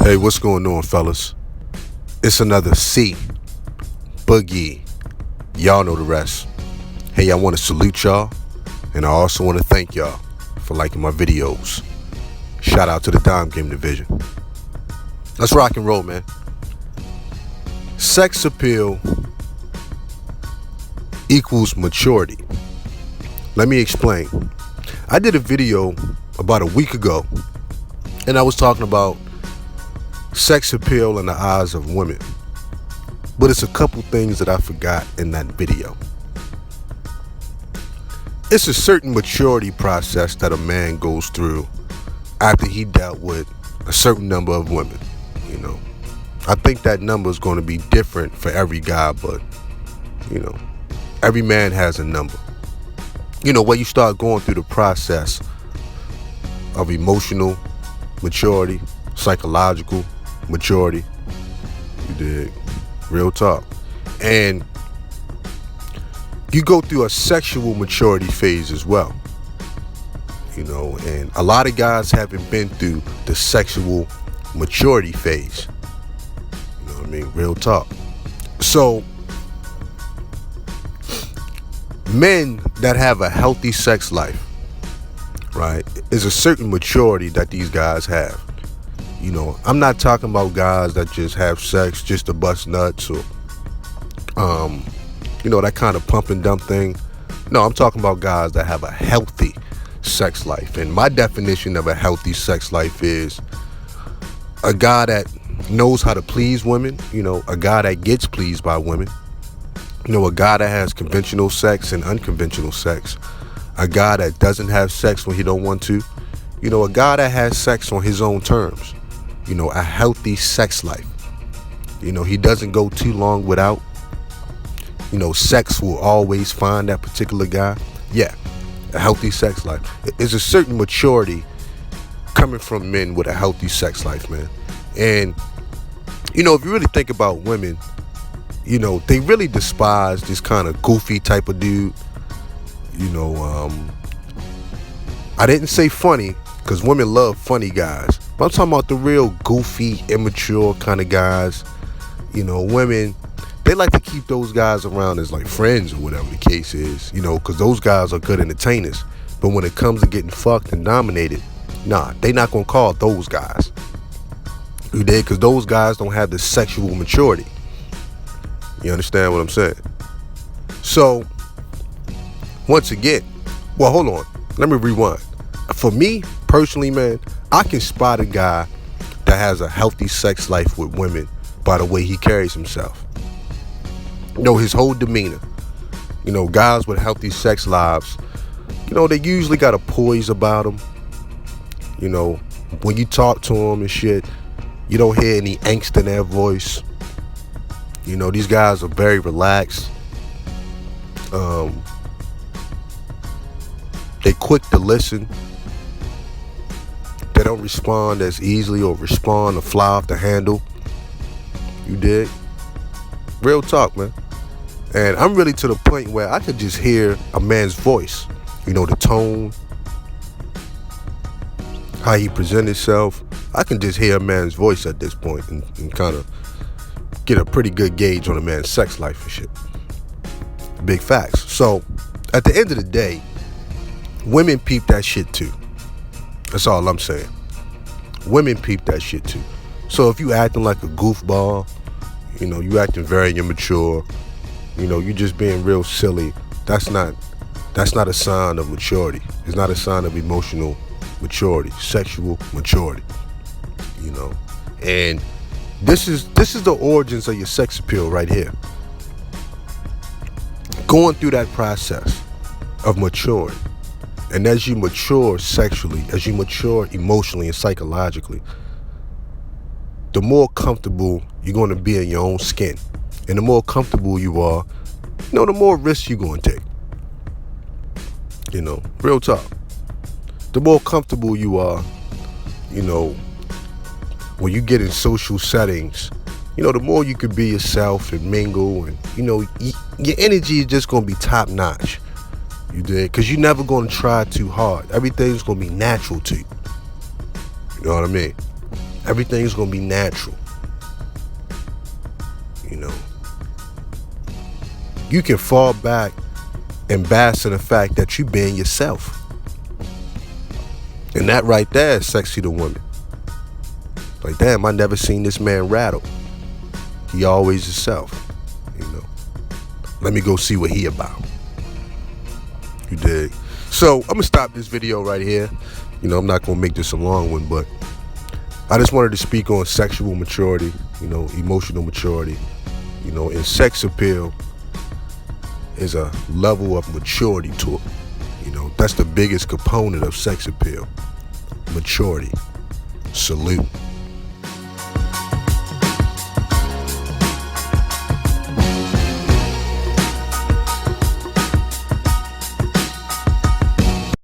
Hey, what's going on, fellas? It's another C, Boogie. Y'all know the rest. Hey, I want to salute y'all, and I also want to thank y'all for liking my videos. Shout out to the Dime Game Division. Let's rock and roll, man. Sex appeal equals maturity. Let me explain. I did a video about a week ago, and I was talking about sex appeal in the eyes of women. But it's a couple things that I forgot in that video. It's a certain maturity process that a man goes through after he dealt with a certain number of women. I think that number is going to be different for every guy, but every man has a number. When you start going through the process of emotional maturity, psychological maturity, you dig? Real talk. And you go through a sexual maturity phase as well. And a lot of guys haven't been through the sexual maturity phase. You know what I mean? Real talk. So men that have a healthy sex life, right, is a certain maturity that these guys have. I'm not talking about guys that just have sex just to bust nuts or that kind of pump and dump thing. No, I'm talking about guys that have a healthy sex life. And my definition of a healthy sex life is a guy that knows how to please women, a guy that gets pleased by women, a guy that has conventional sex and unconventional sex, a guy that doesn't have sex when he don't want to, a guy that has sex on his own terms, a healthy sex life. He doesn't go too long without. Sex will always find that particular guy. Yeah, a healthy sex life. It's a certain maturity coming from men with a healthy sex life, man. And, if you really think about women, they really despise this kind of goofy type of dude. I didn't say funny, because women love funny guys. But I'm talking about the real goofy, immature kind of guys. Women, they like to keep those guys around as like friends or whatever the case is, because those guys are good entertainers. But when it comes to getting fucked and dominated, nah, they not gonna call those guys. You dig? Because those guys don't have the sexual maturity. You understand what I'm saying? So, once again, well, hold on. Let me rewind. For me, personally, man, I can spot a guy that has a healthy sex life with women by the way he carries himself. His whole demeanor. Guys with healthy sex lives, they usually got a poise about them. When you talk to them and shit, you don't hear any angst in their voice. These guys are very relaxed. They quick to listen. They don't respond as easily or respond or fly off the handle. You dig? Real talk, man. And I'm really to the point where I could just hear a man's voice. The tone, how he presents himself. I can just hear a man's voice at this point and kind of get a pretty good gauge on a man's sex life and shit. Big facts. So, at the end of the day, women peep that shit too. That's all I'm saying. Women peep that shit too. So if you acting like a goofball, you acting very immature, you just being real silly, that's not a sign of maturity. It's not a sign of emotional maturity, sexual maturity. And this is the origins of your sex appeal right here. Going through that process of maturing. And as you mature sexually, as you mature emotionally and psychologically, the more comfortable you're going to be in your own skin. And the more comfortable you are, the more risks you're going to take. Real talk. The more comfortable you are, when you get in social settings, the more you can be yourself and mingle, and your energy is just going to be top notch. You dig? Because you're never going to try too hard. Everything's going to be natural to you. You know what I mean? Everything's gonna be natural. You know, you can fall back and bask in the fact that you being yourself. And that right there is sexy to women. Like, damn, I never seen this man rattle. He always himself. You know, let me go see what he about. You dig? So I'm gonna stop this video right here. You know, I'm not gonna make this a long one, but I just wanted to speak on sexual maturity, you know, emotional maturity, you know, and sex appeal is a level of maturity to it. You know, that's the biggest component of sex appeal. Maturity. Salute.